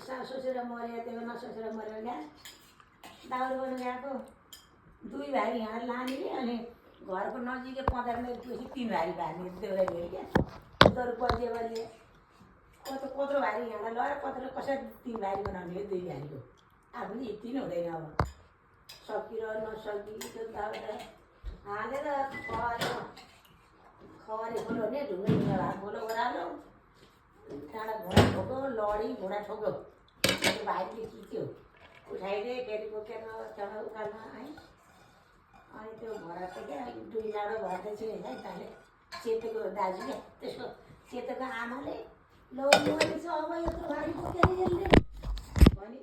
सोचेर मऱ्यो त्यो नसोचेर मऱ्यो क्या दाउरा गर्नु गएको 2 भाइ हिँडेर लाने अनि घरको नजिकै 15 मिनट पछि 3 भाइ भार्ने देउरा लिएर क्या उनीहरू बलियो बलियो कत्रो भाइ हिँडेर लगेर कत्रो कसरी 3 भाइ बनाउने 2 भाइको आफूले यति नै हुँदैन अब सकिर नसकि त्यो दाउरा हालेर खवारी खोलो भने ढुङ्गा ढुङ्गा भात खोलो ओह्रालो टाढा घुँडा ठोक्यो लडी घुँडा ठोक्यो त्यो भाइले खिच्यो उठाइदिए फेरि बोकेर चढ उकाल्न आएँ अनि त्यो भराको क्या 2 लाडो भर्दै थियो होइन तैँले सेतोको दाजु क्या त्यसको सेतोको आमाले ल मरेछ अब यत्रो भारी बोकेर यसले भने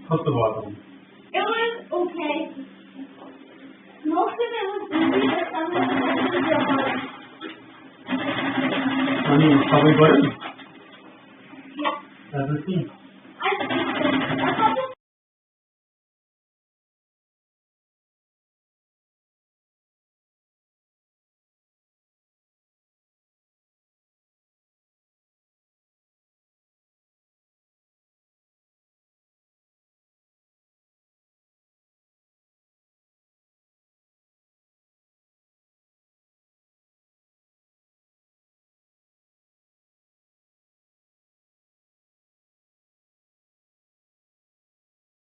How's the bottom? It was okay. Most of it was easy, but some of it was real hard. I mean, probably better. Yeah. Everything. I